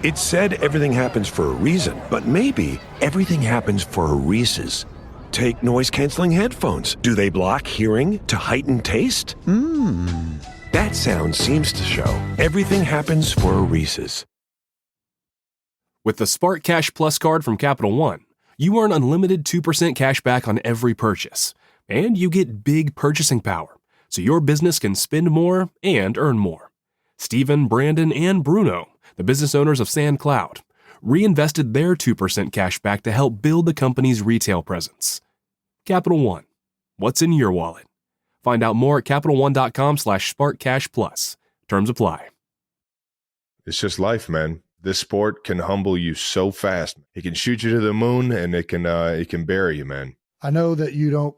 It said everything happens for a reason, but maybe everything happens for a Reese's. Take noise-canceling headphones. Do they block hearing to heighten taste? That sound seems to show everything happens for a Reese's. With the Spark Cash Plus card from Capital One, you earn unlimited 2% cash back on every purchase. And you get big purchasing power, so your business can spend more and earn more. Stephen, Brandon, and Bruno, the business owners of SandCloud, reinvested their 2% cash back to help build the company's retail presence. Capital One, what's in your wallet? Find out more at CapitalOne.com/SparkCashPlus. Terms apply. It's just life, man. This sport can humble you so fast. It can shoot you to the moon, and it can bury you, man. I know that you don't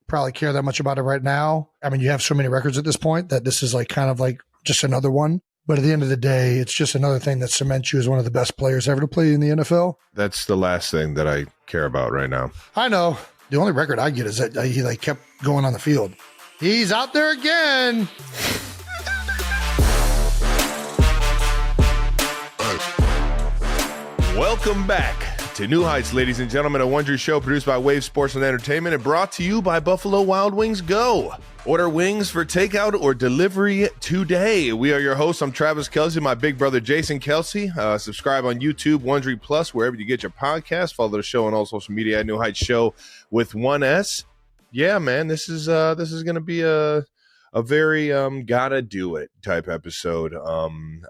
probably care that much about it right now. I mean, you have so many records at this point that this is like kind of like just another one. But at the end of the day, it's just another thing that cements you as one of the best players ever to play in the NFL. That's the last thing that I care about right now. I know. The only record I get is that he like kept going on the field. He's out there again. Welcome back to New Heights, ladies and gentlemen, a Wondery show produced by Wave Sports and Entertainment and brought to you by Buffalo Wild Wings Go. Order wings for takeout or delivery today. We are your hosts. I'm Travis Kelsey, my big brother Jason Kelsey. Subscribe on YouTube, Wondery Plus, wherever you get your podcast. Follow the show on all social media at New Heights Show with one S. Yeah, man, this is going to be a very gotta do it type episode.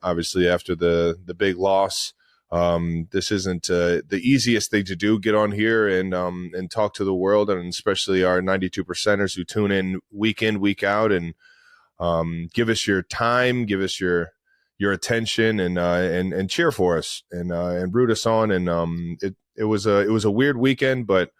Obviously, after the big loss. This isn't the easiest thing to do, get on here and talk to the world, and especially our 92%ers who tune in, week out, and give us your time, give us your attention, and cheer for us and root us on. And it was a weird weekend, but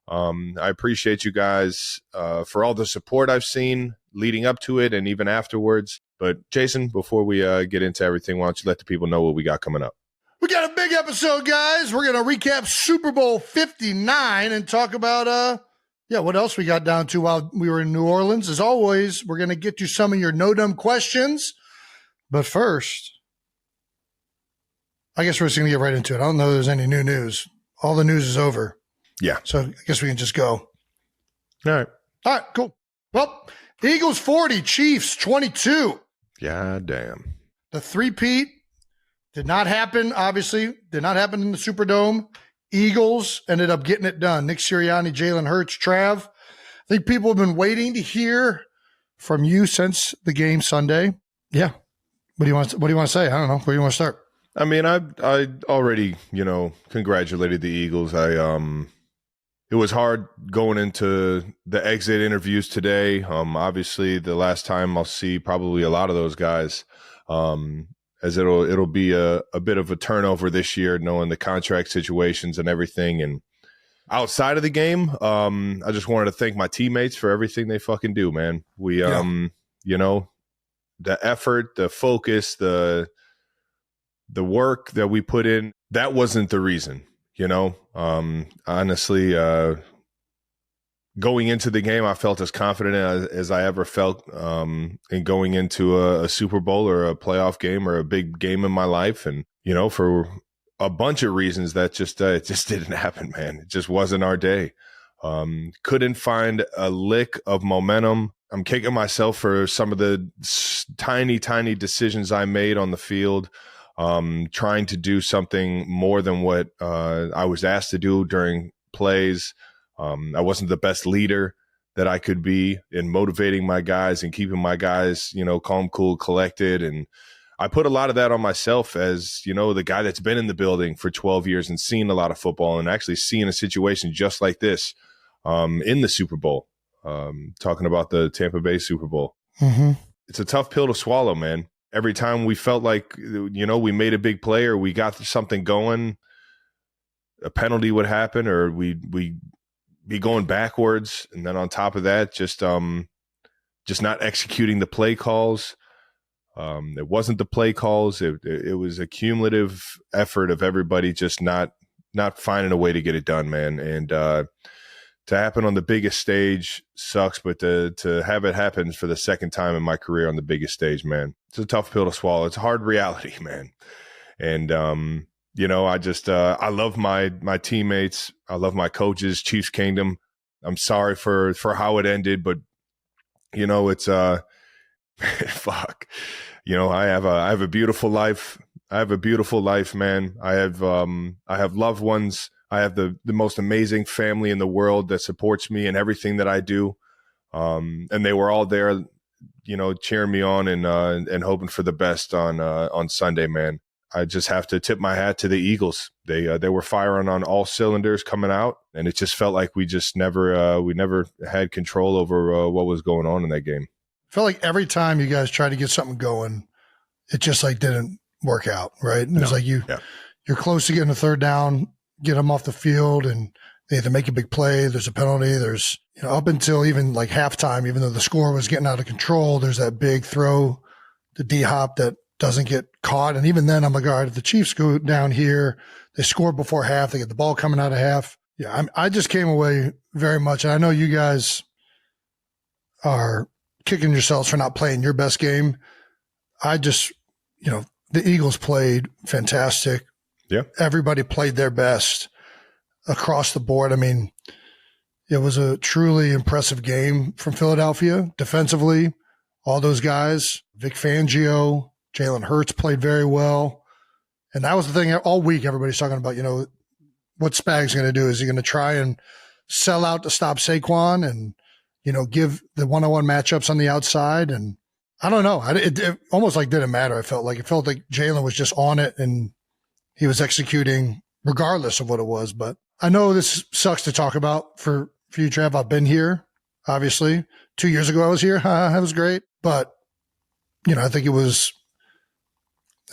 I appreciate you guys for all the support I've seen leading up to it and even afterwards. But Jason, before we get into everything, why don't you let the people know what we got coming up? We got a big episode, guys. We're going to recap Super Bowl 59 and talk about, what else we got down to while we were in New Orleans. As always, we're going to get to some of your no-dumb questions. But first, I guess we're just going to get right into it. I don't know if there's any new news. All the news is over. Yeah. So I guess we can just go. All right, cool. Well, Eagles 40, Chiefs 22. God damn. The three-peat. Did not happen, obviously. Did not happen in the Superdome. Eagles ended up getting it done. Nick Sirianni, Jalen Hurts, Trav. I think people have been waiting to hear from you since the game Sunday. Yeah. What do you want to say? I don't know. Where do you want to start? I mean, I already, congratulated the Eagles. It was hard going into the exit interviews today. Obviously, the last time I'll see probably a lot of those guys. As it'll be a bit of a turnover this year, knowing the contract situations and everything. And outside of the game, I just wanted to thank my teammates for everything they fucking do, man. We, the effort, the focus, the work that we put in, that wasn't the reason, honestly, going into the game, I felt as confident as I ever felt in going into a Super Bowl or a playoff game or a big game in my life. And, for a bunch of reasons that it just didn't happen, man. It just wasn't our day. Couldn't find a lick of momentum. I'm kicking myself for some of the tiny, tiny decisions I made on the field, trying to do something more than what I was asked to do during plays. I wasn't the best leader that I could be in motivating my guys and keeping my guys, calm, cool, collected. And I put a lot of that on myself as, the guy that's been in the building for 12 years and seen a lot of football and actually seeing a situation just like this in the Super Bowl, talking about the Tampa Bay Super Bowl. Mm-hmm. It's a tough pill to swallow, man. Every time we felt like, we made a big play or we got something going, a penalty would happen or we be going backwards, and then on top of that, just not executing the play calls. It wasn't the play calls. It was a cumulative effort of everybody just not finding a way to get it done, man. And to happen on the biggest stage sucks, but to have it happen for the second time in my career on the biggest stage, man, it's a tough pill to swallow. It's a hard reality, man. And, I just, I love my teammates. I love my coaches, Chiefs Kingdom. I'm sorry for how it ended, but, it's, fuck, I have a beautiful life. I have a beautiful life, man. I have loved ones. I have the most amazing family in the world that supports me in everything that I do. And they were all there, cheering me on and hoping for the best on Sunday, man. I just have to tip my hat to the Eagles. They were firing on all cylinders coming out, and it just felt like we just never had control over what was going on in that game. I felt like every time you guys tried to get something going, it just like didn't work out, right? And it was like you're close to getting a third down, get them off the field, and they either make a big play, there's a penalty, there's up until even like halftime, even though the score was getting out of control, there's that big throw to D-Hop that doesn't get caught. And even then I'm like, all right, if the Chiefs go down here, they score before half, they get the ball coming out of half. Yeah, I just came away very much, and I know you guys are kicking yourselves for not playing your best game. I just, the Eagles played fantastic. Yeah. Everybody played their best across the board. I mean, it was a truly impressive game from Philadelphia defensively. All those guys, Vic Fangio, Jalen Hurts played very well. And that was the thing all week. Everybody's talking about, what Spag's going to do. Is he going to try and sell out to stop Saquon and, give the one-on-one matchups on the outside? And I don't know. It almost like didn't matter. It felt like Jalen was just on it and he was executing regardless of what it was. But I know this sucks to talk about for you, Trav. I've been here, obviously. 2 years ago I was here. That was great. But, I think it was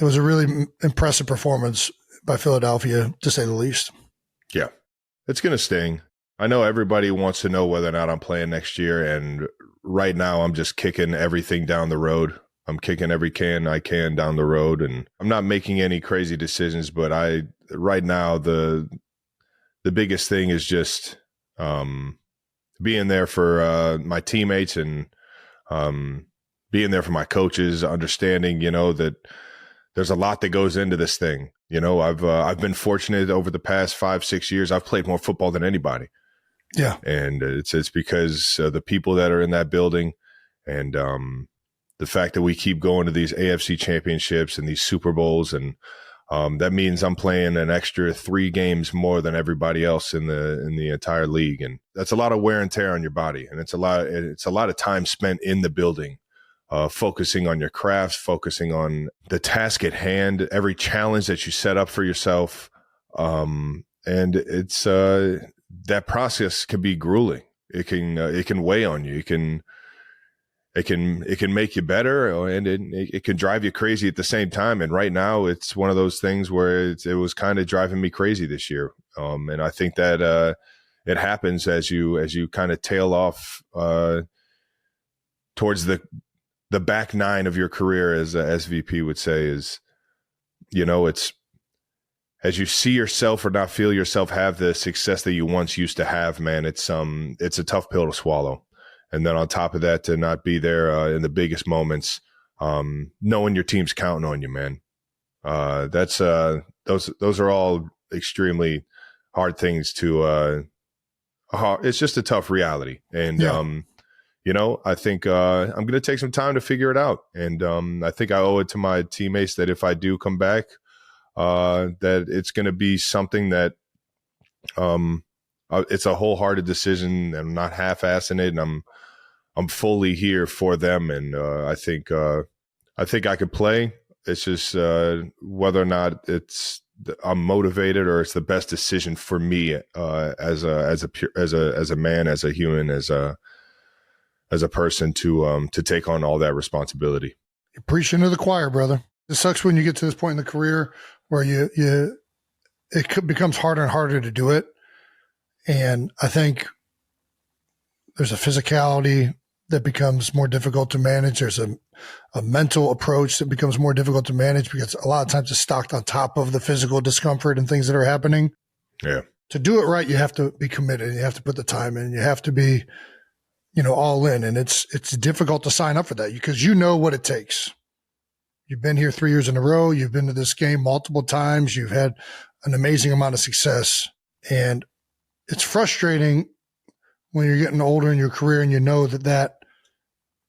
a really impressive performance by Philadelphia, to say the least. Yeah, it's going to sting. I know everybody wants to know whether or not I'm playing next year, and right now I'm just kicking everything down the road. I'm kicking every can I can down the road, and I'm not making any crazy decisions, but right now the biggest thing is just being there for my teammates and being there for my coaches, understanding, that there's a lot that goes into this thing. I've been fortunate over the past 5-6 years. I've played more football than anybody. Yeah. And it's because the people that are in that building and the fact that we keep going to these AFC championships and these Super Bowls. And that means I'm playing an extra 3 games more than everybody else in the entire league. And that's a lot of wear and tear on your body. And it's a lot of time spent in the building, focusing on your craft, focusing on the task at hand, every challenge that you set up for yourself. And it's, that process can be grueling. It can weigh on you. It can make you better, and it can drive you crazy at the same time. And right now it's one of those things where it was kind of driving me crazy this year. And I think that, it happens as you kind of tail off, towards the back nine of your career, as a SVP would say, is, it's as you see yourself or not feel yourself have the success that you once used to have, man, it's a tough pill to swallow. And then on top of that, to not be there in the biggest moments, knowing your team's counting on you, man. Those are all extremely hard things to, it's just a tough reality. And, yeah. I think I'm going to take some time to figure it out. And I think I owe it to my teammates that if I do come back, that it's going to be something that it's a wholehearted decision. I'm not half-assing it, and I'm fully here for them. And I think I could play. It's just whether or not I'm motivated or it's the best decision for me as a man, as a human, as a person to take on all that responsibility. You're preaching to the choir, brother. It sucks when you get to this point in the career where it becomes harder and harder to do it. And I think there's a physicality that becomes more difficult to manage. There's a mental approach that becomes more difficult to manage because a lot of times it's stocked on top of the physical discomfort and things that are happening. Yeah. To do it right, you have to be committed. You have to put the time in. You have to be, all in. And it's difficult to sign up for that because you know what it takes. You've been here 3 years in a row. You've been to this game multiple times. You've had an amazing amount of success. And it's frustrating when you're getting older in your career and you know that that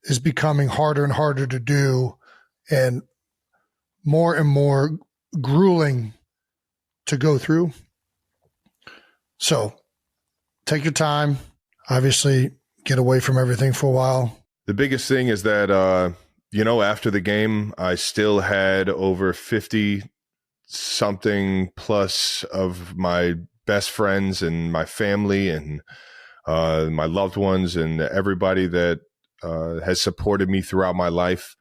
is becoming harder and harder to do and more grueling to go through. So take your time. Obviously, get away from everything for a while. The biggest thing is that, after the game, I still had over 50 something plus of my best friends and my family and my loved ones and everybody that has supported me throughout my life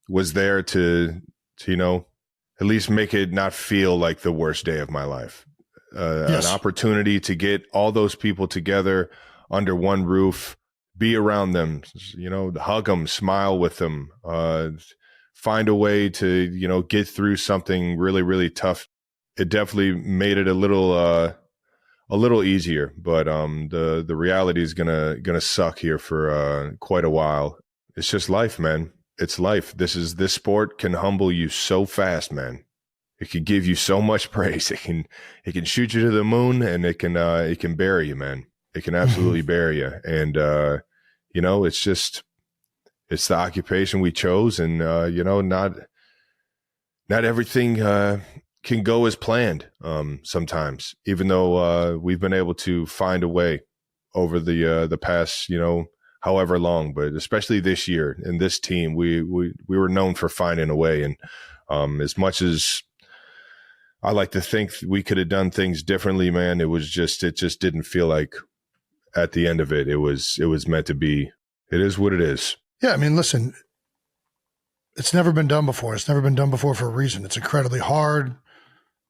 was there to at least make it not feel like the worst day of my life. Yes. An opportunity to get all those people together under one roof, be around them, hug them, smile with them, find a way to, get through something really, really tough. It definitely made it a little easier, but the reality is gonna suck here for quite a while. It's just life, man. It's life. This sport can humble you so fast, man. It can give you so much praise. It can shoot you to the moon, and it can bury you, man. It can absolutely bury you. And it's the occupation we chose, and not everything can go as planned sometimes, even though we've been able to find a way over the past, however long, but especially this year and this team, we were known for finding a way. And as much as I like to think we could have done things differently, man, it just didn't feel like at the end of it was meant to be. It is what it is. Yeah. I mean, listen, it's never been done before. It's never been done before for a reason. It's incredibly hard.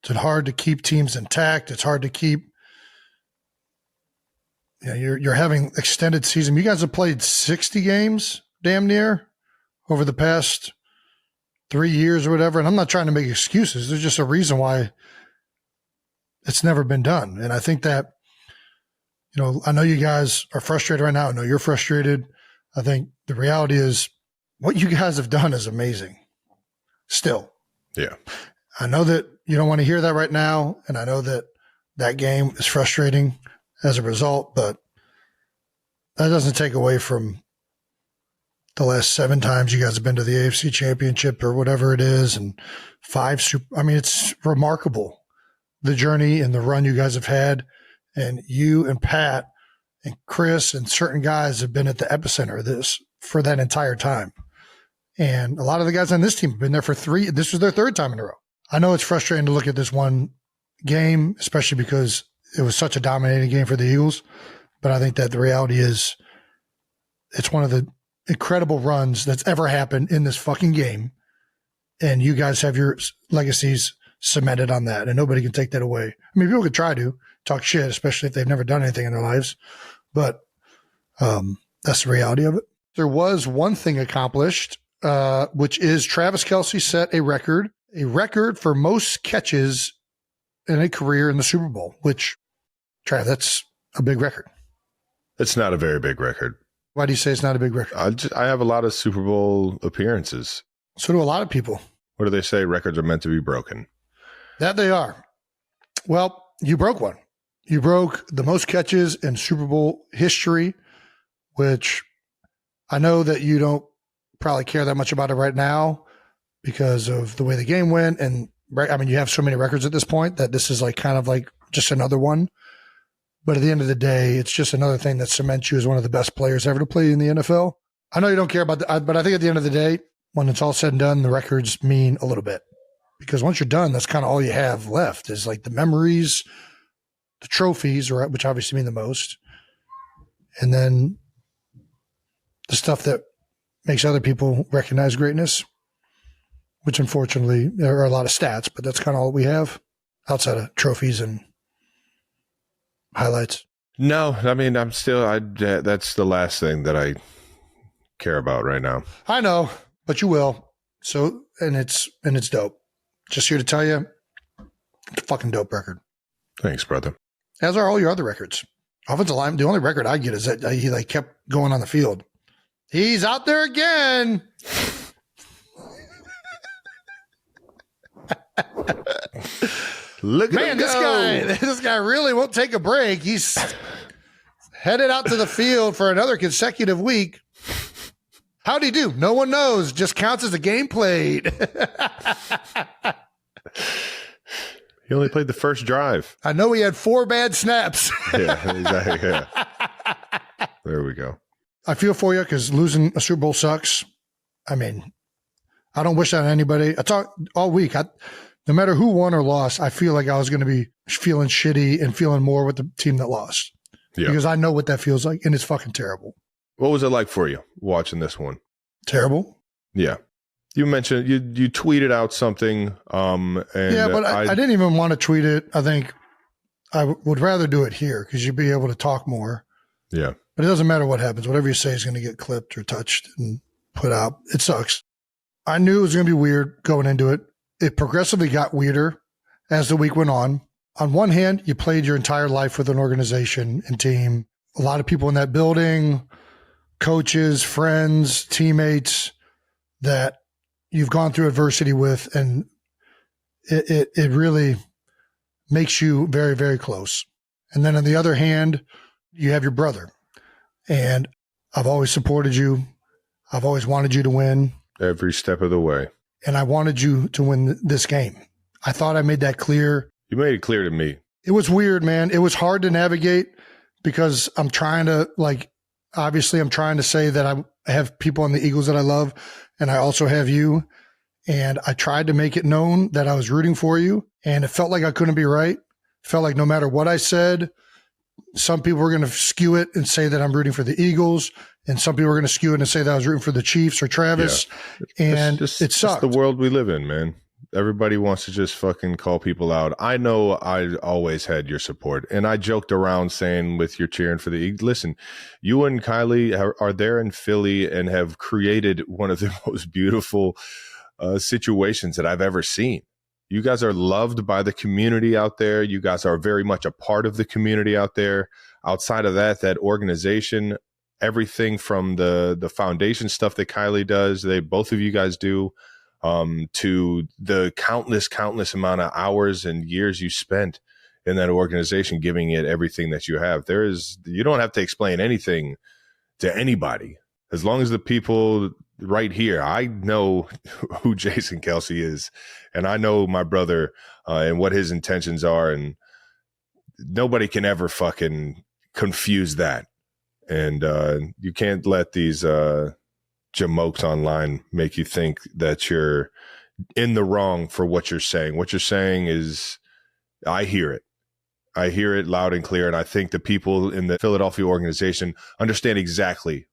It's hard to keep teams intact. It's hard to keep, you're having extended season. You guys have played 60 games damn near over the past 3 years or whatever. And I'm not trying to make excuses. There's just a reason why it's never been done. And I think that, I know you guys are frustrated right now. I know you're frustrated. I think the reality is what you guys have done is amazing still. Yeah. I know that you don't want to hear that right now. And I know that that game is frustrating as a result, but that doesn't take away from the last 7 times you guys have been to the AFC Championship or whatever it is, and 5 it's remarkable, the journey and the run you guys have had. And you and Pat and Chris and certain guys have been at the epicenter of this for that entire time. And a lot of the guys on this team have been there for 3. This was their 3rd time in a row. I know it's frustrating to look at this one game, especially because it was such a dominating game for the Eagles. But I think that the reality is it's one of the incredible runs that's ever happened in this fucking game. And you guys have your legacies cemented on that, and nobody can take that away. I mean, people could try to talk shit, especially if they've never done anything in their lives. But that's the reality of it. There was one thing accomplished, which is Travis Kelce set a record for most catches in a career in the Super Bowl, which, Trav, that's a big record. It's not a very big record. Why do you say it's not a big record? I have a lot of Super Bowl appearances. So do a lot of people. What do they say? Records are meant to be broken. That they are. Well, you broke one. You broke the most catches in Super Bowl history, which I know that you don't probably care that much about it right now because of the way the game went. And I mean, you have so many records at this point that this is like kind of like just another one. But at the end of the day, it's just another thing that cements you as one of the best players ever to play in the NFL. I know you don't care about that, but I think at the end of the day, when it's all said and done, the records mean a little bit. Because once you're done, that's kind of all you have left is like the memories, the trophies, which obviously mean the most, and then the stuff that makes other people recognize greatness, which unfortunately there are a lot of stats, but that's kind of all we have outside of trophies and highlights. No, I mean, that's the last thing that I care about right now. I know, but you will. So, and it's dope. Just here to tell you, it's a fucking dope record. Thanks, brother. As are all your other records. Offensive line, the only record I get is that he like kept going on the field. He's out there again. Look at Man, him this go. this guy really won't take a break. He's headed out to the field for another consecutive week. How'd he do? No one knows. Just counts as a game played. He only played the first drive. I know he had 4 bad snaps. Yeah, exactly. Yeah. There we go. I feel for you because losing a Super Bowl sucks. I mean, I don't wish that on anybody. I talked all week. No matter who won or lost, I feel like I was going to be feeling shitty and feeling more with the team that lost. Yeah. Because I know what that feels like, and it's fucking terrible. What was it like for you watching this one? Terrible. Yeah. You mentioned you tweeted out something. And yeah, but I didn't even want to tweet it. I think I would rather do it here because you'd be able to talk more. Yeah. But it doesn't matter what happens. Whatever you say is going to get clipped or touched and put out. It sucks. I knew it was going to be weird going into it. It progressively got weirder as the week went on. On one hand, you played your entire life with an organization and team. A lot of people in that building, coaches, friends, teammates that you've gone through adversity with, and it really makes you very, very close. And then on the other hand, you have your brother. And I've always supported you. I've always wanted you to win. Every step of the way. And I wanted you to win this game. I thought I made that clear. You made it clear to me. It was weird, man. It was hard to navigate because I'm trying to, obviously I'm trying to say that I have people on the Eagles that I love, and I also have you. And I tried to make it known that I was rooting for you, and it felt like I couldn't be right. It felt like no matter what I said, some people were going to skew it and say that I'm rooting for the Eagles, and some people were going to skew it and say that I was rooting for the Chiefs or Travis. Yeah. And it sucked. It's the world we live in, man. Everybody wants to just fucking call people out. I know I always had your support, and I joked around saying with your cheering for the Eagles, listen, you and Kylie are there in Philly and have created one of the most beautiful situations that I've ever seen. You guys are loved by the community out there. You guys are very much a part of the community out there. Outside of that organization, everything from the foundation stuff that Kylie does, both of you guys do, to the countless amount of hours and years you spent in that organization, giving it everything that you have. You don't have to explain anything to anybody. As long as the people right here, I know who Jason Kelsey is, and I know my brother and what his intentions are, and nobody can ever fucking confuse that. And you can't let these jamokes online make you think that you're in the wrong for what you're saying. What you're saying is, I hear it. I hear it loud and clear, and I think the people in the Philadelphia organization understand exactly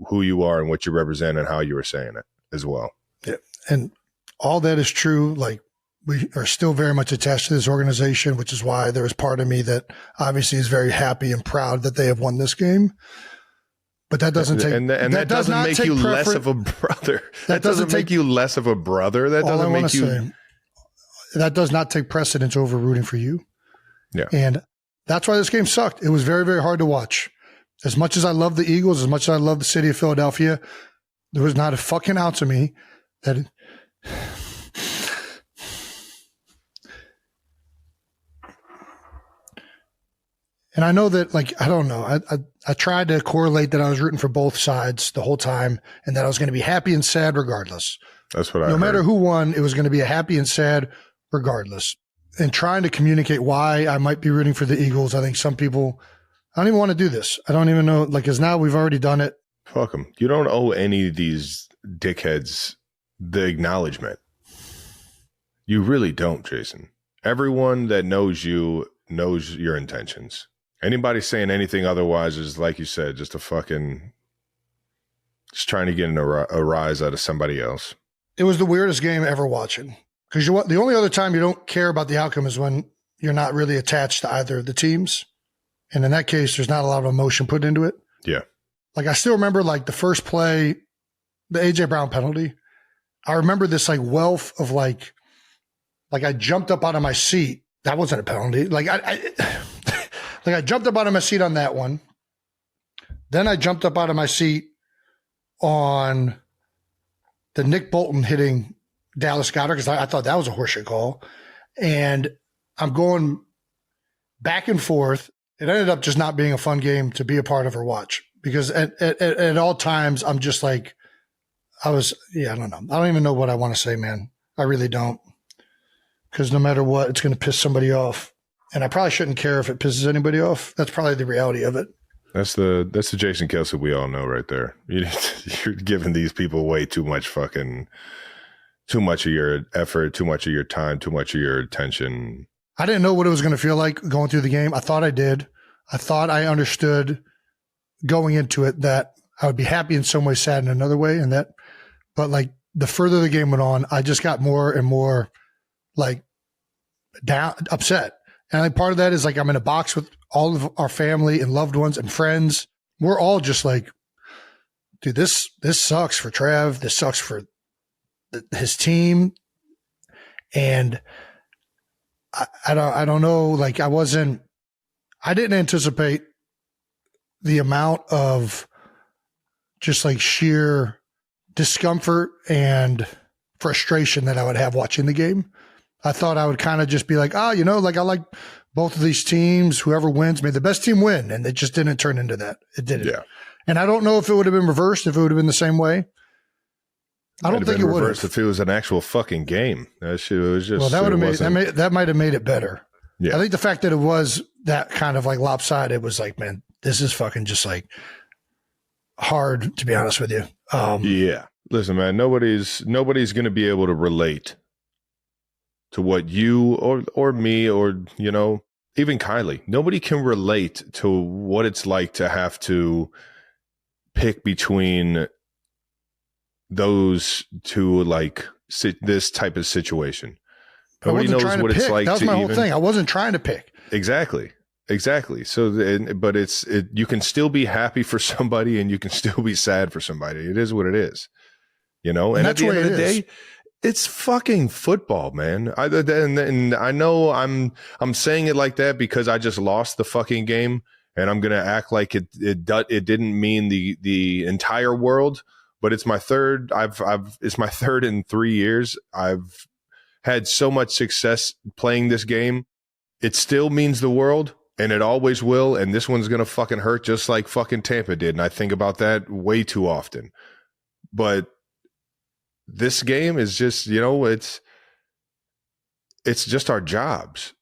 who you are and what you represent and how you were saying it as well. Yeah. And all that is true. Like, we are still very much attached to this organization, which is why there is part of me that obviously is very happy and proud that they have won this game. But that doesn't take, and that doesn't make you less of a brother. That doesn't make you less of a brother. That doesn't make you. That does not take precedence over rooting for you. Yeah. And that's why this game sucked. It was very, very hard to watch. As much as I love the Eagles, as much as I love the city of Philadelphia, there was not a fucking ounce of me that. And I know that, I don't know. I tried to correlate that I was rooting for both sides the whole time, and that I was going to be happy and sad regardless. That's what I heard. No matter who won, it was going to be a happy and sad regardless. And trying to communicate why I might be rooting for the Eagles, I think some people, I don't even want to do this. I don't even know, because now we've already done it. Fuck them. You don't owe any of these dickheads the acknowledgement. You really don't, Jason. Everyone that knows you knows your intentions. Anybody saying anything otherwise is, like you said, just trying to get a rise out of somebody else. It was the weirdest game ever watching. Because the only other time you don't care about the outcome is when you're not really attached to either of the teams. And in that case, there's not a lot of emotion put into it. Yeah. I still remember the first play, the A.J. Brown penalty. I remember this wealth of I jumped up out of my seat. That wasn't a penalty. I jumped up out of my seat on that one. Then I jumped up out of my seat on the Nick Bolton hitting Dallas Goedert because I thought that was a horseshit call. And I'm going back and forth. It ended up just not being a fun game to be a part of or watch because at all times I'm just like, I don't know. I don't even know what I want to say, man. I really don't. Because no matter what, it's going to piss somebody off. And I probably shouldn't care if it pisses anybody off. That's probably the reality of it. That's the Jason Kelce we all know right there. You're giving these people way too much of your effort, too much of your time, too much of your attention. I didn't know what it was going to feel like going through the game. I thought I did. I thought I understood going into it that I would be happy in some way, sad in another way. But like the further the game went on, I just got more and more like down, upset. And I think part of that is like I'm in a box with all of our family and loved ones and friends. We're all just like, dude, this sucks for Trav. This sucks for his team. And I don't know. Like I didn't anticipate the amount of just like sheer discomfort and frustration that I would have watching the game. I thought I would kind of just be like, like I like both of these teams. Whoever wins, may the best team win. And it just didn't turn into that. It didn't. Yeah. And I don't know if it would have been reversed, if it would have been the same way. I don't think it would have. If it was an actual fucking game. That shit was just. Well, that would have that might have made it better. Yeah. I think the fact that it was that kind of like lopsided was like, man, this is fucking just like hard, to be honest with you. Yeah. Listen, man, nobody's going to be able to relate to what you or me or, even Kylie. Nobody can relate to what it's like to have to pick between those two, like this type of situation. Nobody knows what it's like. That was my whole thing. I wasn't trying to pick. Exactly. So, but you can still be happy for somebody and you can still be sad for somebody. It is what it is, and at the end of the day, it's fucking football, man. And I know I'm saying it like that because I just lost the fucking game and I'm going to act like it didn't mean the entire world, but it's my third. It's my third in 3 years. I've had so much success playing this game. It still means the world and it always will. And this one's going to fucking hurt just like fucking Tampa did. And I think about that way too often, but this game is just, it's just our jobs.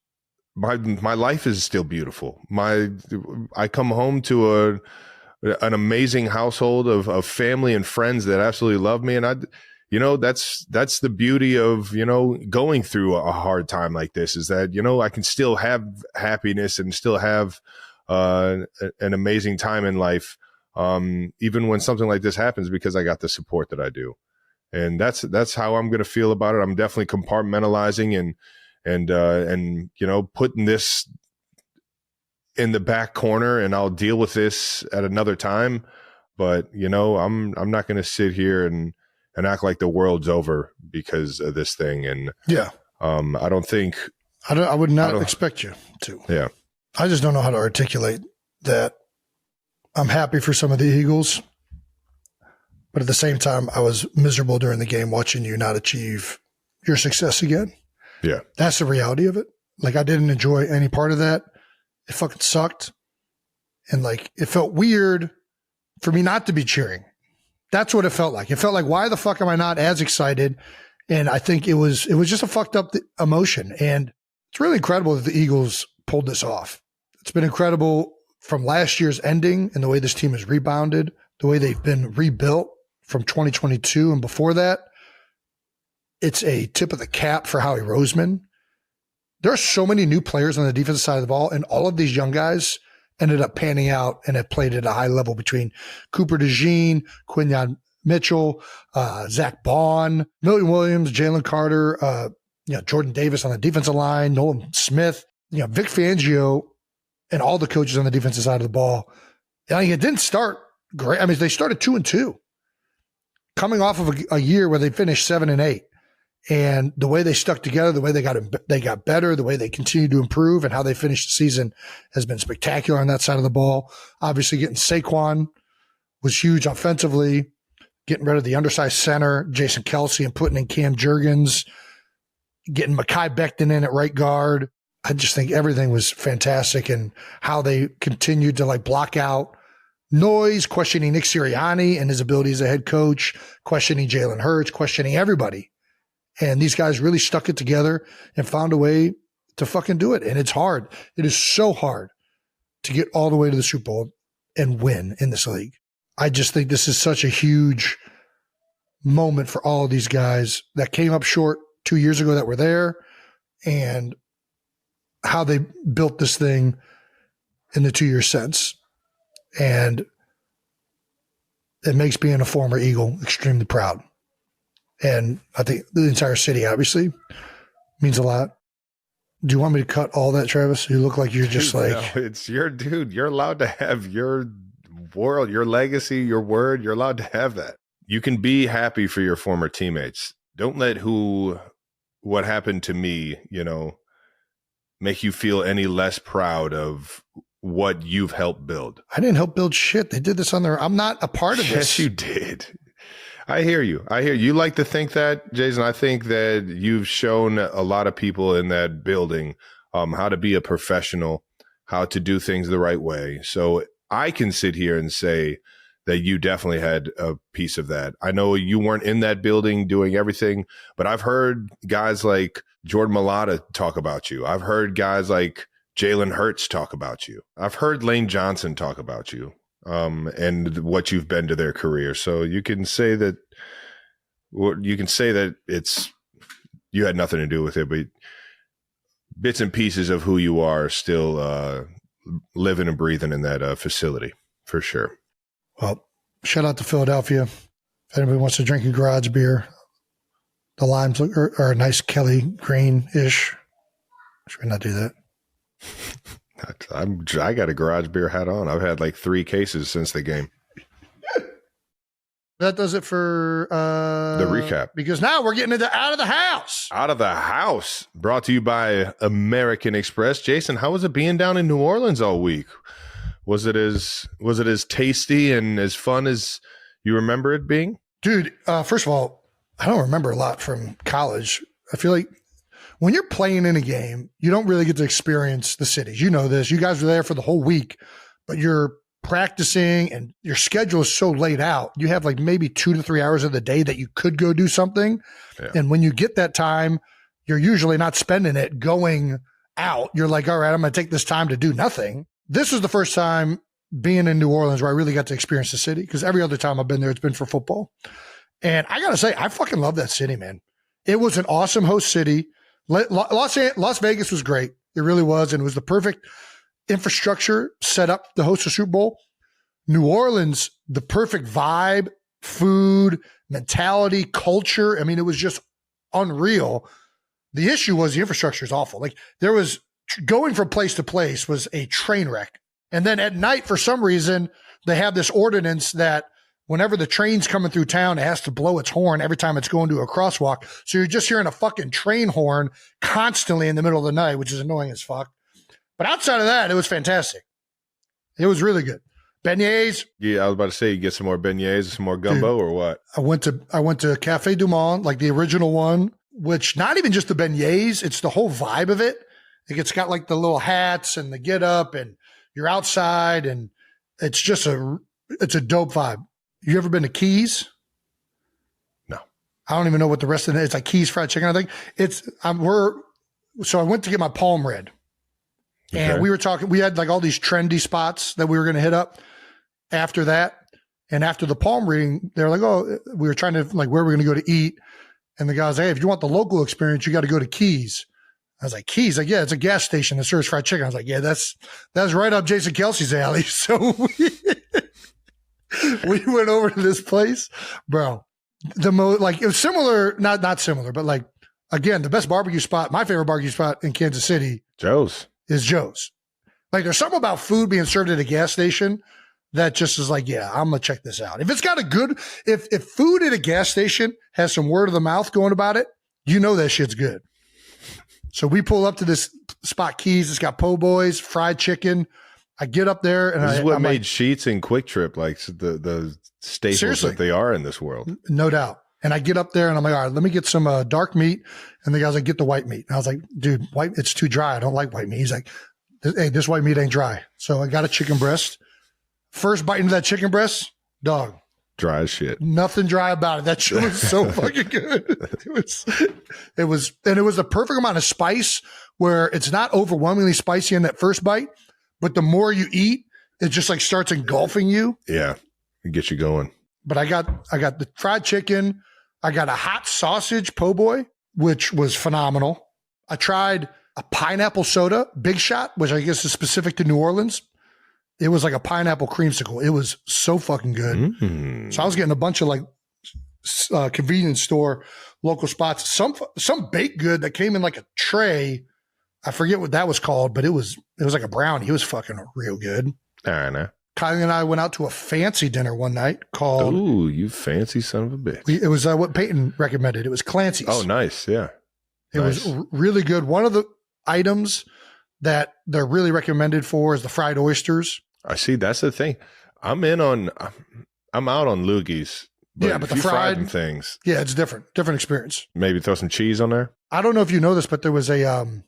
My life is still beautiful. I come home to an amazing household of family and friends that absolutely love me. And that's the beauty of, going through a hard time like this is that, I can still have happiness and still have an amazing time in life. Even when something like this happens, because I got the support that I do. And that's how I'm going to feel about it. I'm definitely compartmentalizing and putting this in the back corner, and I'll deal with this at another time. But I'm not going to sit here and act like the world's over because of this thing. And yeah, I would not expect you to. Yeah, I just don't know how to articulate that. I'm happy for some of the Eagles. But at the same time, I was miserable during the game watching you not achieve your success again. Yeah. That's the reality of it. Like, I didn't enjoy any part of that. It fucking sucked. And, like, it felt weird for me not to be cheering. That's what it felt like. It felt like, why the fuck am I not as excited? And I think it was just a fucked up emotion. And it's really incredible that the Eagles pulled this off. It's been incredible from last year's ending and the way this team has rebounded, the way they've been rebuilt from 2022 and before that. It's a tip of the cap for Howie Roseman. There are so many new players on the defensive side of the ball, and all of these young guys ended up panning out and have played at a high level between Cooper DeJean, Quinyon Mitchell, Zach Bond, Milton Williams, Jalen Carter, Jordan Davis on the defensive line, Nolan Smith, Vic Fangio, and all the coaches on the defensive side of the ball. And it didn't start great. I mean, they started 2-2, coming off of a year where they finished 7-8. And the way they stuck together, the way they got better, the way they continue to improve, and how they finished the season has been spectacular on that side of the ball. Obviously, getting Saquon was huge offensively, getting rid of the undersized center, Jason Kelce, and putting in Cam Jurgens, getting Mekhi Becton in at right guard. I just think everything was fantastic, and how they continued to like block out noise, questioning Nick Sirianni and his ability as a head coach, questioning Jalen Hurts, questioning everybody. And these guys really stuck it together and found a way to fucking do it. And it's hard. It is so hard to get all the way to the Super Bowl and win in this league. I just think this is such a huge moment for all of these guys that came up short 2 years ago that were there, and how they built this thing in the 2 years since. And it makes being a former Eagle extremely proud. And I think the entire city obviously means a lot. Do you want me to cut all that, Travis? You look like you're just like... No, it's your dude. You're allowed to have your world, your legacy, your word. You're allowed to have that. You can be happy for your former teammates. Don't let what happened to me, make you feel any less proud of what you've helped build. I didn't help build shit. They did this on their... I'm not a part of this. Yes, you did. I hear you. You like to think that, Jason. I think that you've shown a lot of people in that building how to be a professional, how to do things the right way. So I can sit here and say that you definitely had a piece of that. I know you weren't in that building doing everything, but I've heard guys like Jordan Mailata talk about you. I've heard guys like Jalen Hurts talk about you. I've heard Lane Johnson talk about you. And what you've been to their career. So you can say that it's, you had nothing to do with it, but bits and pieces of who you are still living and breathing in that facility for sure. Well, shout out to Philadelphia. If anybody wants to drink a garage beer, the limes are a nice Kelly green-ish. Should we not do that? I got a garage beer hat on. I've had like 3 cases since the game. That does it for the recap. Because now we're getting into Out of the House. Out of the House, brought to you by American Express. Jason, how was it being down in New Orleans all week? Was it as tasty and as fun as you remember it being? Dude, first of all, I don't remember a lot from college. I feel like when you're playing in a game, you don't really get to experience the cities. You know this. You guys were there for the whole week, but you're practicing and your schedule is so laid out. You have like maybe 2 to 3 hours of the day that you could go do something. Yeah. And when you get that time, you're usually not spending it going out. You're like, all right, I'm going to take this time to do nothing. This was the first time being in New Orleans where I really got to experience the city, because every other time I've been there, it's been for football. And I got to say, I fucking love that city, man. It was an awesome host city. Las Vegas was great. It really was. And it was the perfect infrastructure set up to host a Super Bowl. New Orleans, the perfect vibe, food, mentality, culture. I mean, it was just unreal. The issue was the infrastructure is awful. Like, there was going from place to place was a train wreck. And then at night, for some reason, they have this ordinance that whenever the train's coming through town, it has to blow its horn every time it's going to a crosswalk. So you're just hearing a fucking train horn constantly in the middle of the night, which is annoying as fuck. But outside of that, it was fantastic. It was really good. Beignets. Yeah, I was about to say, you get some more beignets, some more gumbo. Dude, or what? I went to Cafe Du Monde, like the original one, which not even just the beignets, it's the whole vibe of it. Like, it's got like the little hats and the get up, and you're outside, and it's just it's a dope vibe. You ever been to Keys? No. I don't even know what the rest of it is. It's like Keys fried chicken, I think. So I went to get my palm read. And okay. We had like all these trendy spots that we were going to hit up after that. And after the palm reading, they're like, oh, we were trying to like, where we're going to go to eat. And the guy's like, hey, if you want the local experience, you got to go to Keys. I was like, Keys? Like, yeah, it's a gas station that serves fried chicken. I was like, yeah, that's right up Jason Kelsey's alley. So we went over to this place, bro. Like, it was similar, not similar, but like, again, the best barbecue spot, my favorite barbecue spot in Kansas City, is Joe's. Like, there's something about food being served at a gas station that just is like, yeah, I'm gonna check this out. If it's got if food at a gas station has some word of the mouth going about it, you know that shit's good. So we pull up to this spot, Keys. It's got po' boys, fried chicken. I get up there, and this is what made Sheetz and Quick Trip like the staples that they are in this world. No doubt. And I get up there and I'm like, all right, let me get some dark meat. And the guy's like, get the white meat. And I was like, dude, it's too dry. I don't like white meat. He's like, hey, this white meat ain't dry. So I got a chicken breast. First bite into that chicken breast, dog. Dry as shit. Nothing dry about it. That shit was so fucking good. It was the perfect amount of spice where it's not overwhelmingly spicy in that first bite, but the more you eat, it just like starts engulfing you. Yeah. It gets you going. But I got the fried chicken. I got a hot sausage po' boy, which was phenomenal. I tried a pineapple soda, Big Shot, which I guess is specific to New Orleans. It was like a pineapple creamsicle. It was so fucking good. Mm-hmm. So I was getting a bunch of like convenience store local spots. Some baked good that came in like a tray. I forget what that was called, but it was like a brownie. It was fucking real good. I know. Kylie and I went out to a fancy dinner one night called. Ooh, you fancy son of a bitch. It was what Peyton recommended. It was Clancy's. Oh, nice. Yeah. It was really good. One of the items that they're really recommended for is the fried oysters. I see. That's the thing. I'm out on loogies. But but the fried things. Yeah, it's different experience. Maybe throw some cheese on there. I don't know if you know this, but there was an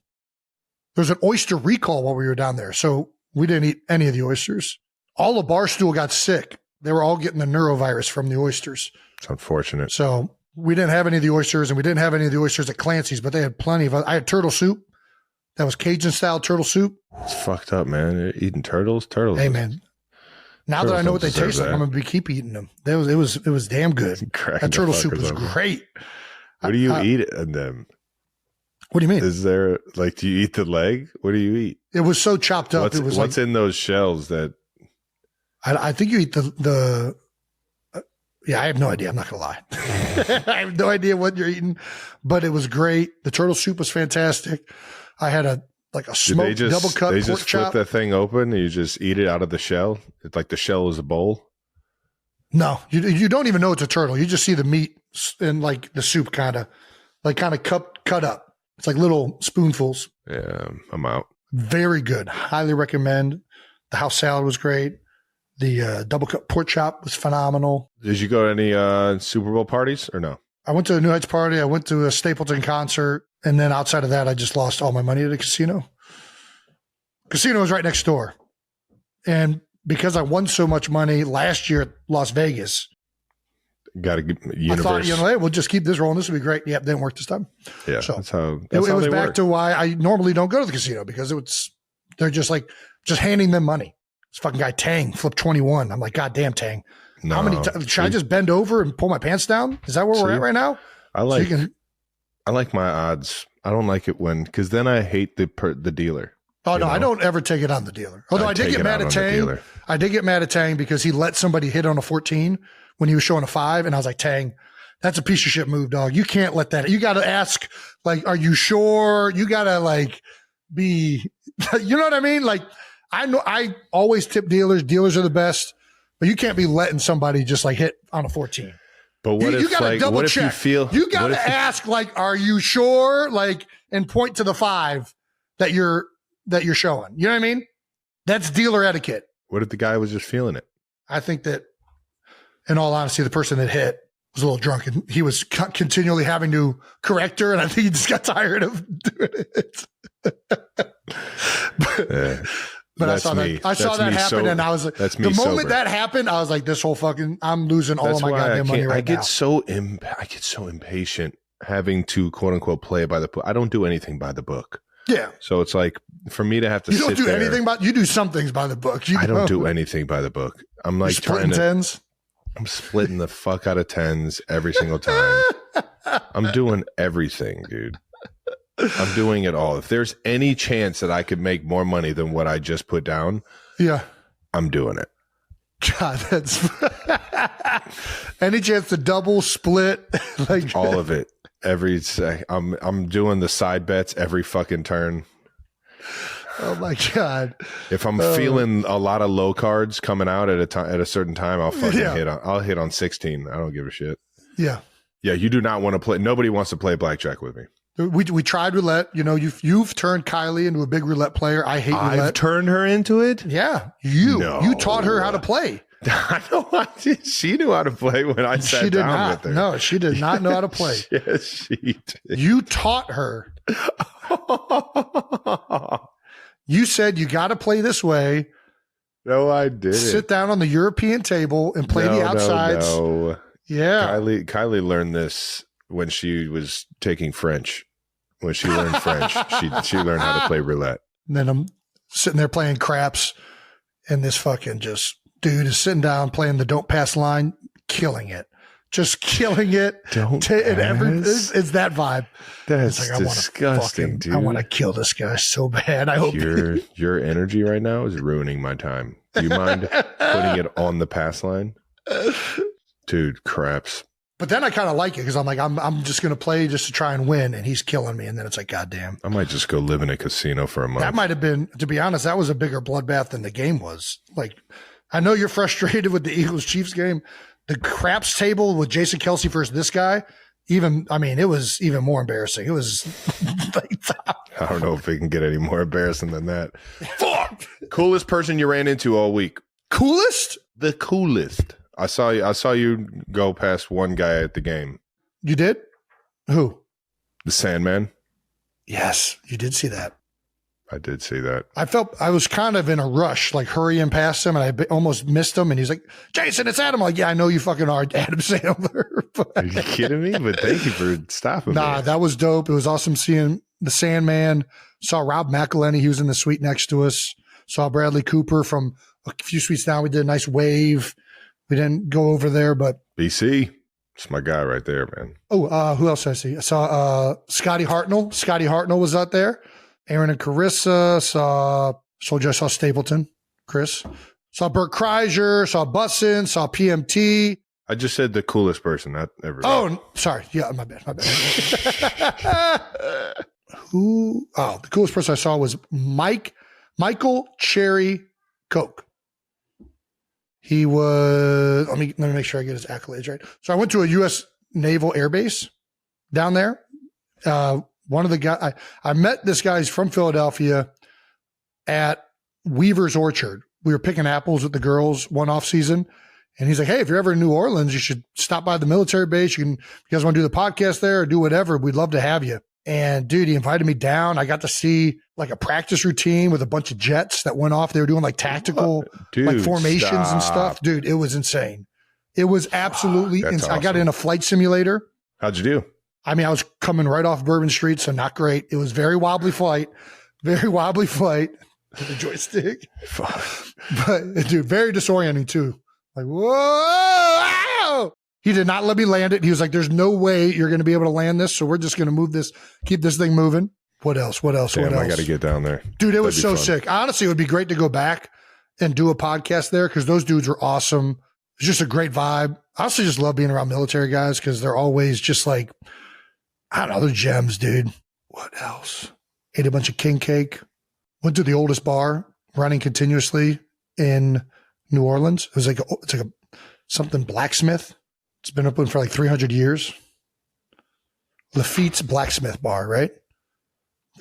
oyster recall while we were down there. So we didn't eat any of the oysters. All of Barstool got sick. They were all getting the neurovirus from the oysters. It's unfortunate. So we didn't have any of the oysters, and we didn't have any of the oysters at Clancy's, but they had plenty of. I had turtle soup. That was Cajun style turtle soup. It's fucked up, man. You're eating turtles. Hey, man. Now that I know what they taste like, I'm gonna keep eating them. It was damn good. That turtle soup was great. What do you eat in them? What do you mean? Is there like, do you eat the leg? What do you eat? It was so chopped up. What's in those shells that? I think you eat the. Yeah, I have no idea. I'm not gonna lie. I have no idea what you're eating, but it was great. The turtle soup was fantastic. I had a smoked double cut pork chop. They just flip that thing open and you just eat it out of the shell. It's like the shell is a bowl. No, you don't even know it's a turtle. You just see the meat and like the soup kind of cut up. It's like little spoonfuls. Yeah, I'm out. Very good. Highly recommend. The house salad was great. The double cut pork chop was phenomenal. Did you go to any Super Bowl parties or no? I went to a New Heights party. I went to a Stapleton concert. And then outside of that, I just lost all my money at the casino. Casino was right next door. And because I won so much money last year at Las Vegas, got to get universe. I thought, hey, we'll just keep this rolling. This will be great. Yep, didn't work this time. Yeah, so that's how it was they back work. to why I normally don't go to the casino, because they're just handing them money. This fucking guy Tang flipped 21. I'm like, God damn, Tang. No, how many times should I just bend over and pull my pants down? Is that where we're at right now? I like my odds. I don't like it because then I hate the dealer. Oh, no, I don't ever take it on the dealer. Although I did get mad at Tang. I did get mad at Tang because he let somebody hit on a 14 when he was showing a 5. And I was like, Tang, that's a piece of shit move, dog. You can't let that. You got to ask, like, are you sure? You got to, like, be, you know what I mean? Like, I know I always tip dealers. Dealers are the best. But you can't be letting somebody just, like, hit on a 14. But what if, like, what if you feel you got to ask, like, are you sure? Like, and point to the 5 that you're showing. You know what I mean? That's dealer etiquette. What if the guy was just feeling it? I think that, in all honesty, the person that hit was a little drunk, and he was continually having to correct her, and I think he just got tired of doing it. But I saw that happen, and I was like, the moment that happened, I was like, this whole fucking, I'm losing all of my goddamn money right now. I get so impatient having to, quote unquote, play by the book. I don't do anything by the book. Yeah. So it's like, for me to have to sit there. You don't do anything you do some things by the book. I don't do anything by the book. I'm like splitting tens. I'm splitting the fuck out of tens every single time. I'm doing everything, dude. I'm doing it all. If there's any chance that I could make more money than what I just put down, yeah, I'm doing it. God, that's any chance to double split, like all of it. I'm doing the side bets every fucking turn. Oh my God! If I'm feeling a lot of low cards coming out at a certain time, I'll fucking hit on 16. I don't give a shit. Yeah. Yeah. You do not want to play. Nobody wants to play blackjack with me. We tried roulette. You know, you've turned Kylie into a big roulette player. I hate roulette. I've turned her into it? Yeah. You taught her how to play. I know. She knew how to play when I sat She did down not. with her. No, she did not know how to play. Yes, she did. You taught her. You said you got to play this way. No, I didn't. Sit down on the European table and play the outsides. No. Yeah. Kylie learned this when she was taking French. When she learned French, she learned how to play roulette. And then I'm sitting there playing craps, and this fucking dude is sitting down playing the don't pass line, killing it. Just killing it. Don't pass? It's that vibe. That's disgusting, dude. I want to kill this guy so bad. I hope your energy right now is ruining my time. Do you mind putting it on the pass line? Dude, craps. But then I kind of like it because I'm like, I'm just going to play just to try and win, and he's killing me. And then it's like, goddamn. I might just go live in a casino for a month. That might have been, to be honest, that was a bigger bloodbath than the game was. Like, I know you're frustrated with the Eagles-Chiefs game. The craps table with Jason Kelce versus this guy, it was even more embarrassing. It was like, I don't know if it can get any more embarrassing than that. Fuck! Coolest person you ran into all week. Coolest? The coolest. I saw you go past one guy at the game. You did? Who? The Sandman. Yes, you did see that. I did see that. I felt I was kind of in a rush, like hurrying past him, and I almost missed him. And he's like, "Jason, it's Adam." I'm like, yeah, I know you fucking are, Adam Sandler. Are you kidding me? But thank you for stopping me. Nah, that was dope. It was awesome seeing the Sandman. Saw Rob McElhenney. He was in the suite next to us. Saw Bradley Cooper from a few suites down. We did a nice wave. We didn't go over there, but BC. It's my guy right there, man. Oh, who else did I see? I saw Scotty Hartnell. Scotty Hartnell was out there. Aaron and Carissa. I saw Stapleton, Chris. Saw Bert Kreischer. Saw Bussin. Saw PMT. I just said the coolest person, not everybody. Oh, sorry. Yeah, my bad. Who? Oh, the coolest person I saw was Michael Cherry Koch. He was, let me make sure I get his accolades right. So I went to a U.S. Naval Air Base down there. One of the guys, I met this guy. He's from Philadelphia at Weaver's Orchard. We were picking apples with the girls one off season. And he's like, hey, if you're ever in New Orleans, you should stop by the military base. If you guys want to do the podcast there or do whatever, we'd love to have you. And dude, he invited me down. I got to see like a practice routine with a bunch of jets that went off. They were doing like tactical like formations and stuff. Dude, it was insane. It was absolutely insane. Awesome. I got in a flight simulator. How'd you do? I mean, I was coming right off Bourbon Street, so not great. It was very wobbly flight with the joystick. But dude, very disorienting too. Like, whoa! He did not let me land it. He was like, there's no way you're going to be able to land this. So we're just going to move this, keep this thing moving. What else? Damn, I got to get down there. Dude, it was so sick. Honestly, it would be great to go back and do a podcast there because those dudes were awesome. It was just a great vibe. I also just love being around military guys because they're always just like, I don't know, they're gems, dude. What else? Ate a bunch of king cake. Went to the oldest bar running continuously in New Orleans. It's like a something blacksmith. It's been open for like 300 years. Lafitte's Blacksmith Bar, right?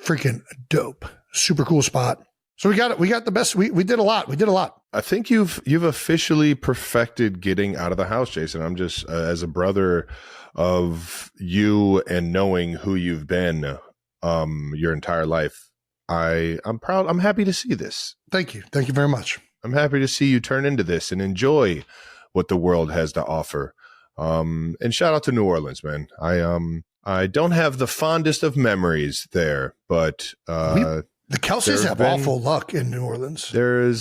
Freaking dope. Super cool spot. So we got the best. We did a lot. I think you've officially perfected getting out of the house, Jason. I'm just as a brother of you and knowing who you've been your entire life. I'm proud. I'm happy to see this. Thank you. Thank you very much. I'm happy to see you turn into this and enjoy what the world has to offer. And shout out to New Orleans, man. I don't have the fondest of memories there, but the Kelce's have awful luck in New Orleans. There's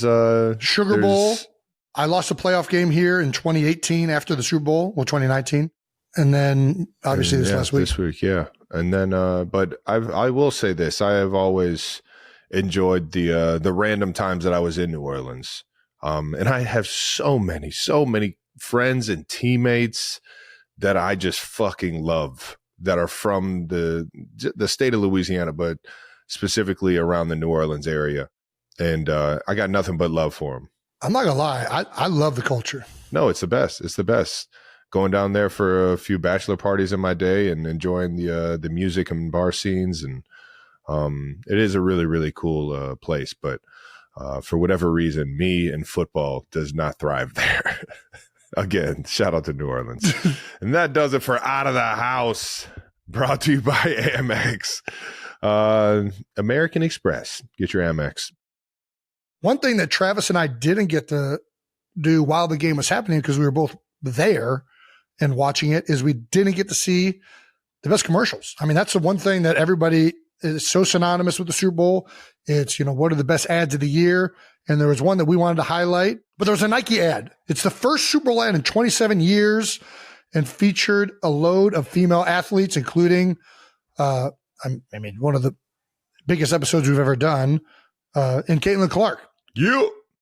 Sugar Bowl. I lost a playoff game here in 2018 after the Super Bowl, 2019, and then obviously last week. This week, yeah. And then, but I will say this: I have always enjoyed the random times that I was in New Orleans, and I have so many friends and teammates that I just fucking love that are from the state of Louisiana, but specifically around the New Orleans area. And I got nothing but love for them. I'm not gonna lie. I love the culture. No, it's the best. It's the best. Going down there for a few bachelor parties in my day and enjoying the music and bar scenes. And it is a really, really cool place. But For whatever reason, me and football does not thrive there. Again, shout out to New Orleans. And that does it for Out of the House, brought to you by Amex. American Express. Get your Amex. One thing that Travis and I didn't get to do while the game was happening, because we were both there and watching it, is we didn't get to see the best commercials. I mean, that's the one thing that everybody is so synonymous with the Super Bowl. It's, what are the best ads of the year? And there was one that we wanted to highlight, but there was a Nike ad. It's the first Super Bowl ad in 27 years and featured a load of female athletes, including, one of the biggest episodes we've ever done, in Caitlin Clark.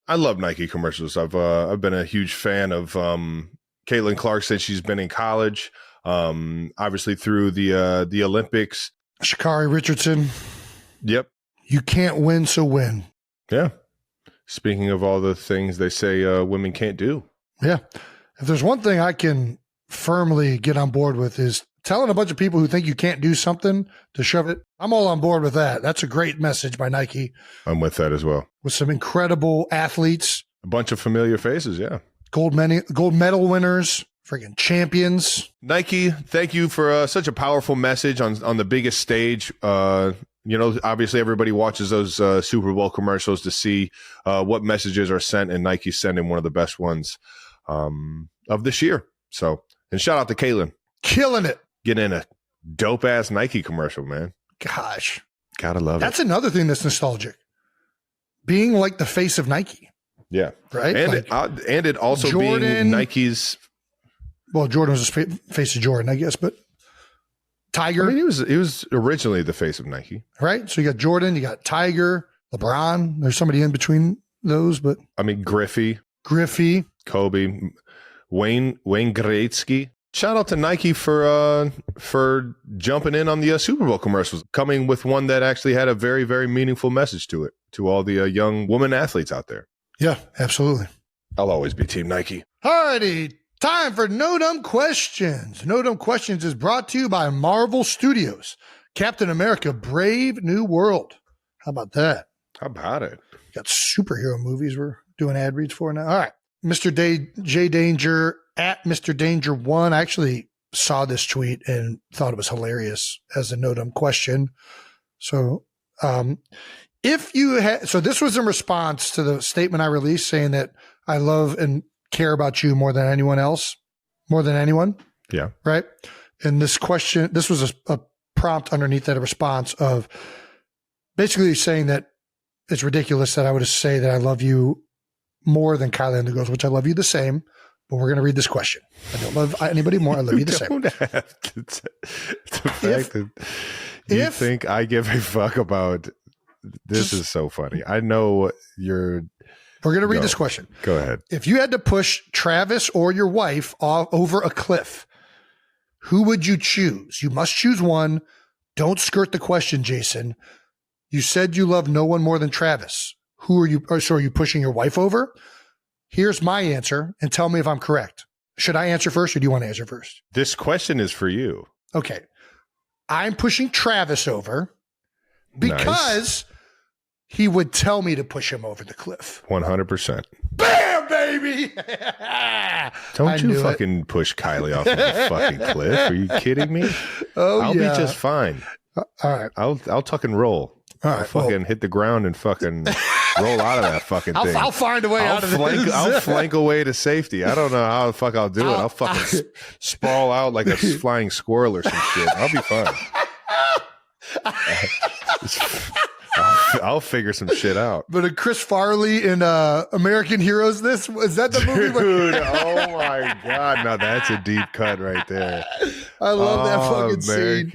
I love Nike commercials. I've been a huge fan of Caitlin Clark since she's been in college. Obviously through the Olympics. Sha'Carri Richardson. Yep. You can't win, so win. Yeah. Speaking of all the things they say women can't do. Yeah. If there's one thing I can firmly get on board with, is telling a bunch of people who think you can't do something to shove it. I'm all on board with that. That's a great message by Nike. I'm with that as well. With some incredible athletes. A bunch of familiar faces, yeah. Gold medal winners, freaking champions. Nike, thank you for such a powerful message on the biggest stage. Obviously everybody watches those Super Bowl commercials to see what messages are sent, and Nike's sending one of the best ones of this year. So, and shout out to Caitlin. Killing it. Getting in a dope-ass Nike commercial, man. Gosh. Gotta love it. That's another thing that's nostalgic. Being like the face of Nike. Yeah. Right? And it also Jordan, being Nike's. Well, Jordan was the face of Jordan, I guess, but Tiger. I mean, he was originally the face of Nike. Right? So you got Jordan, you got Tiger, LeBron. There's somebody in between those, but. I mean, Griffey. Kobe. Wayne Gretzky. Shout out to Nike for jumping in on the Super Bowl commercials, coming with one that actually had a very, very meaningful message to it, to all the young women athletes out there. Yeah, absolutely. I'll always be Team Nike. All righty. Time for No Dumb Questions. No Dumb Questions is brought to you by Marvel Studios. Captain America, Brave New World. How about that? How about it? Got superhero movies we're doing ad reads for now. All right. Mr. J Danger at Mr. Danger 1. I actually saw this tweet and thought it was hilarious as a No Dumb Question. So, so this was in response to the statement I released saying that I love and care about you more than anyone else, more than anyone. Yeah. Right. And this question, this was a prompt underneath that, a response of basically saying that it's ridiculous that I would say that I love you more than Kylie and the girls, which I love you the same, but we're going to read this question. I don't love anybody more. I love you the same. It's the fact that you think I give a fuck about this is so funny. I know We're going to read this question. Go ahead. If you had to push Travis or your wife over a cliff, who would you choose? You must choose one. Don't skirt the question, Jason. You said you love no one more than Travis. Are you pushing your wife over? Here's my answer, and tell me if I'm correct. Should I answer first, or do you want to answer first? This question is for you. Okay. I'm pushing Travis over because he would tell me to push him over the cliff. 100%. Bam, baby! Don't you fucking push Kylie off of the fucking cliff. Are you kidding me? I'll be just fine. All right. I'll tuck and roll. All right, I'll fucking hit the ground and fucking roll out of that fucking thing. I'll find a way out of this. I'll flank away to safety. I don't know how the fuck I'll do it. I'll fucking sprawl out like a flying squirrel or some shit. I'll be fine. I'll figure some shit out. But Chris Farley in American Heroes, is that the movie? Dude, oh my God. Now that's a deep cut right there. I love that fucking scene.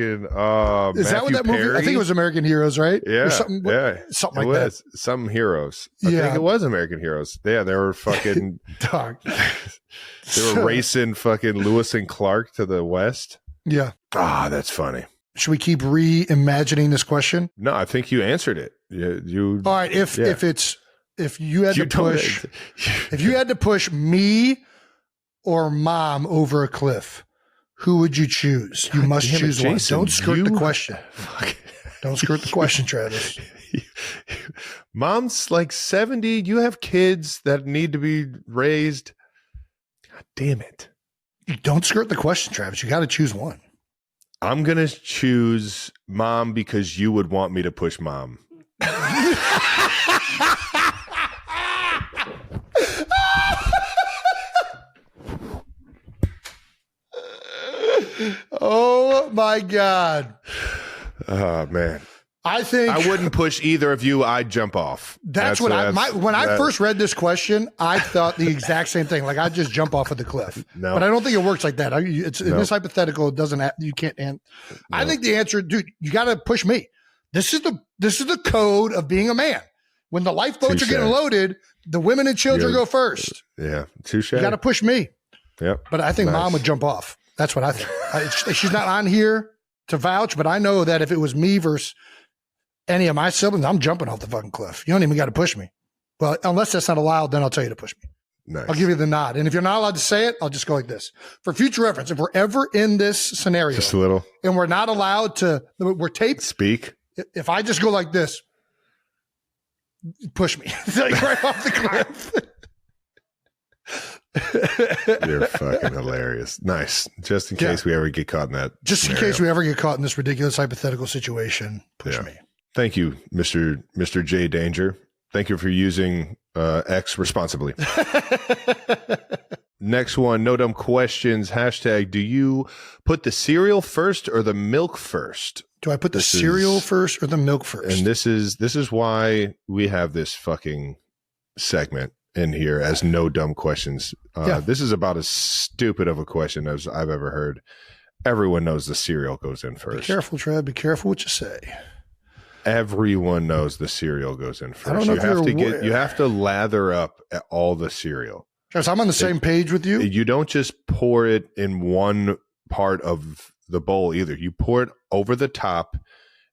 Is that what that movie? I think it was American Heroes, right? Yeah. Or something like that. Some Heroes. I think it was American Heroes. Yeah, they were fucking dog. They were racing fucking Lewis and Clark to the west. Yeah. That's funny. Should we keep reimagining this question? No, I think you answered it. You all right. If you had to push me or mom over a cliff, who would you choose? You must choose one. Don't skirt the question. Don't skirt the question, Travis. Mom's like 70. You have kids that need to be raised. God damn it. You don't skirt the question, Travis. You got to choose one. I'm going to choose mom because you would want me to push mom. Oh, my God. Oh, man. I think I wouldn't push either of you. I'd jump off. When I first read this question, I thought the exact same thing. Like I'd just jump off of the cliff. No. But I don't think it works like that. In this hypothetical, it doesn't. You can't. No. I think the answer, dude, you got to push me. This is the code of being a man. When the lifeboats are getting loaded, the women and children go first. Yeah, touche. You got to push me. Yep. But I think mom would jump off. That's what I think. She's not on here to vouch, but I know that if it was me versus any of my siblings, I'm jumping off the fucking cliff. You don't even got to push me. Well, unless that's not allowed, then I'll tell you to push me. Nice. I'll give you the nod. And if you're not allowed to say it, I'll just go like this. For future reference, if we're ever in this scenario, just a little, and we're not allowed to, we're taped. Speak. If I just go like this, push me. Like right off the cliff. You're fucking hilarious. Nice. Just in case we ever get caught in that. Just in case we ever get caught in this ridiculous hypothetical situation, push me. Thank you, Mr. J Danger. Thank you for using X responsibly. Next one, no dumb questions. Hashtag, do you put the cereal first or the milk first? Do I put the cereal first or the milk first? And this is why we have this fucking segment in here as no dumb questions. This is about as stupid of a question as I've ever heard. Everyone knows the cereal goes in first. Be careful, Trev. Be careful what you say. Everyone knows the cereal goes in first. I don't know you have to lather up all the cereal. Travis, I'm on the same page with you. You don't just pour it in one part of the bowl either. You pour it over the top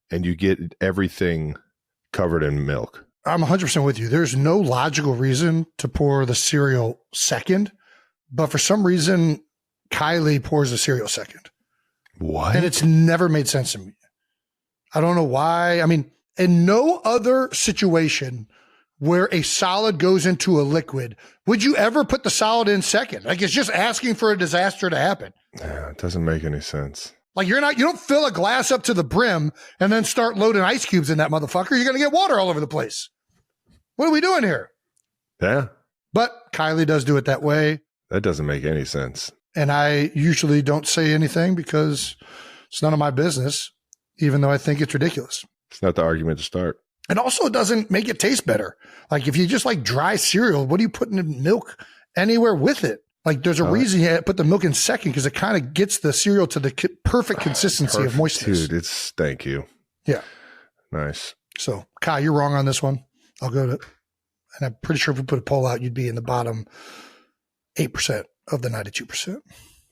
and you get everything covered in milk. I'm 100% with you. There's no logical reason to pour the cereal second, but for some reason, Kylie pours the cereal second. What? And it's never made sense to me. I don't know why. I mean, in no other situation where a solid goes into a liquid, would you ever put the solid in second? Like it's just asking for a disaster to happen. Yeah, it doesn't make any sense. Like you don't fill a glass up to the brim and then start loading ice cubes in that motherfucker. You're going to get water all over the place. What are we doing here? Yeah. But Kylie does do it that way. That doesn't make any sense. And I usually don't say anything because it's none of my business, even though I think it's ridiculous. It's not the argument to start. And also it doesn't make it taste better. Like if you just like dry cereal, what are you putting in milk anywhere with it? Like there's a reason you put the milk in second because it kind of gets the cereal to the perfect consistency of moistness. Dude, thank you. Yeah. Nice. So Kai, you're wrong on this one. I'll go to, and I'm pretty sure if we put a poll out, you'd be in the bottom 8% of the 92%.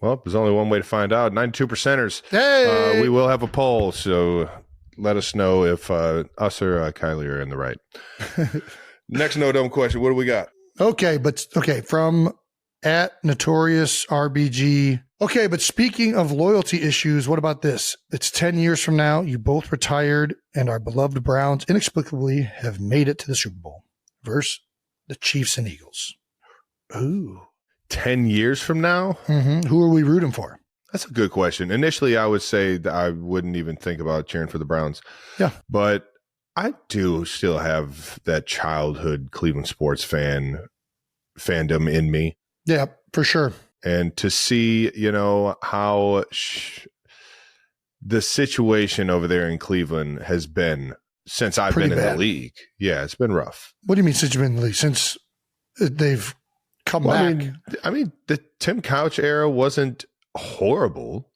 Well, there's only one way to find out. 92%ers. Hey! We will have a poll, so let us know if us or Kylie are in the right. Next no dumb question. What do we got? Okay, from at Notorious RBG. Okay, but speaking of loyalty issues, what about this? It's 10 years from now. You both retired, and our beloved Browns inexplicably have made it to the Super Bowl versus the Chiefs and Eagles. Ooh. 10 years from now? Mm-hmm. Who are we rooting for? That's a good question. Initially, I would say that I wouldn't even think about cheering for the Browns. Yeah. But I do still have that childhood Cleveland sports fandom in me. Yeah, for sure. And to see, how the situation over there in Cleveland has been since I've been in the league. Yeah, it's been rough. What do you mean since you've been in the league? Since they've come back? I mean, the Tim Couch era wasn't horrible.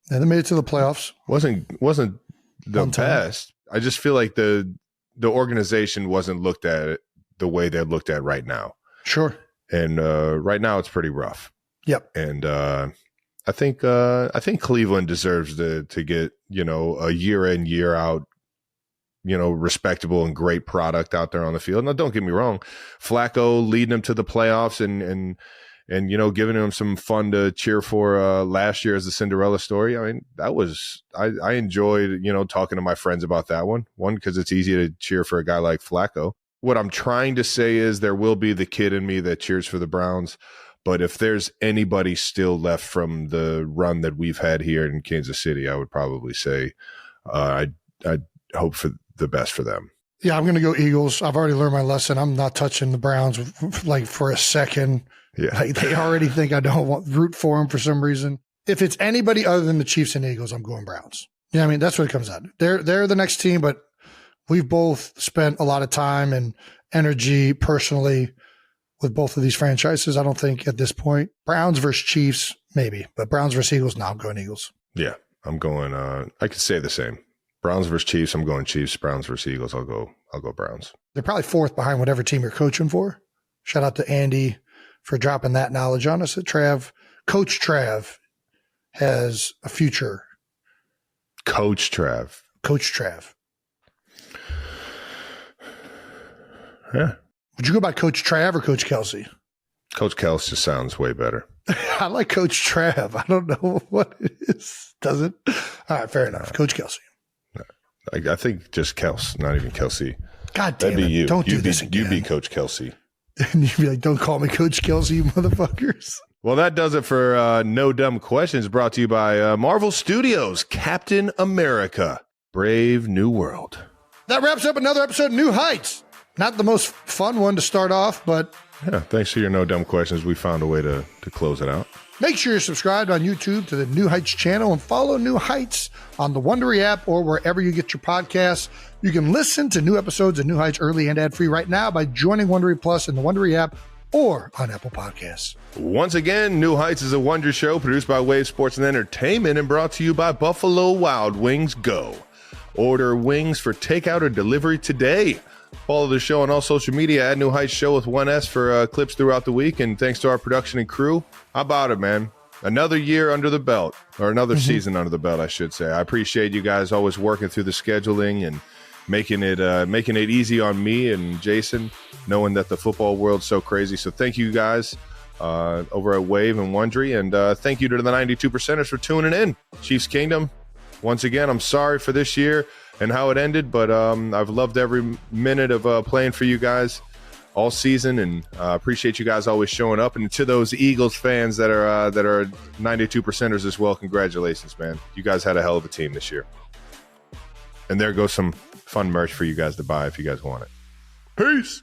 And they made it to the playoffs. Wasn't the best. I just feel like the organization wasn't looked at it the way they're looked at right now. Sure. And right now it's pretty rough. Yep. And I think Cleveland deserves to get, a year in, year out, respectable and great product out there on the field. Now, don't get me wrong. Flacco leading them to the playoffs and giving them some fun to cheer for last year as the Cinderella story. I mean, that was I enjoyed, talking to my friends about that one. One, because it's easy to cheer for a guy like Flacco. what I'm trying to say is there will be the kid in me that cheers for the Browns. But if there's anybody still left from the run that we've had here in Kansas City, I would probably say I'd hope for the best for them. Yeah, I'm going to go Eagles. I've already learned my lesson. I'm not touching the Browns like for a second. Yeah. Like, they already think I don't want root for them for some reason. If it's anybody other than the Chiefs and Eagles, I'm going Browns. Yeah, I mean, that's what it comes out. They're the next team, but we've both spent a lot of time and energy personally with both of these franchises. I don't think at this point, Browns versus Chiefs, maybe, but Browns versus Eagles, no, I'm going Eagles. Yeah, I'm going, I could say the same. Browns versus Chiefs, I'm going Chiefs. Browns versus Eagles, I'll go Browns. They're probably fourth behind whatever team you're coaching for. Shout out to Andy for dropping that knowledge on us. Coach Trav has a future. Coach Trav. Yeah. Would you go by Coach Trav or Coach Kelsey? Coach Kelsey sounds way better. I like Coach Trav. I don't know what it is. Does it? All right, fair enough. Coach Kelsey. I think just Kels, not even Kelsey. God damn That'd be you. Don't do this again. You'd be Coach Kelsey. And you'd be like, don't call me Coach Kelsey, you motherfuckers. Well, that does it for No Dumb Questions, brought to you by Marvel Studios, Captain America, Brave New World. That wraps up another episode of New Heights. Not the most fun one to start off, but yeah, thanks for your No Dumb Questions. We found a way to close it out. Make sure you're subscribed on YouTube to the New Heights channel and follow New Heights on the Wondery app or wherever you get your podcasts. You can listen to new episodes of New Heights early and ad-free right now by joining Wondery Plus in the Wondery app or on Apple Podcasts. Once again, New Heights is a Wonder show produced by Wave Sports and Entertainment and brought to you by Buffalo Wild Wings Go. Order wings for takeout or delivery today. Follow the show on all social media at New Heights Show with 1S for clips throughout the week. And thanks to our production and crew. How about it, man? Another year under the belt, or another season under the belt, I should say. I appreciate you guys always working through the scheduling and making it easy on me and Jason, knowing that the football world's so crazy. So thank you guys over at Wave and Wondery. And thank you to the 92%ers for tuning in. Chiefs Kingdom, once again, I'm sorry for this year and how it ended, but I've loved every minute of playing for you guys all season, and appreciate you guys always showing up. And to those Eagles fans that are 92%ers as well, congratulations, man. You guys had a hell of a team this year. And there goes some fun merch for you guys to buy if you guys want it. Peace.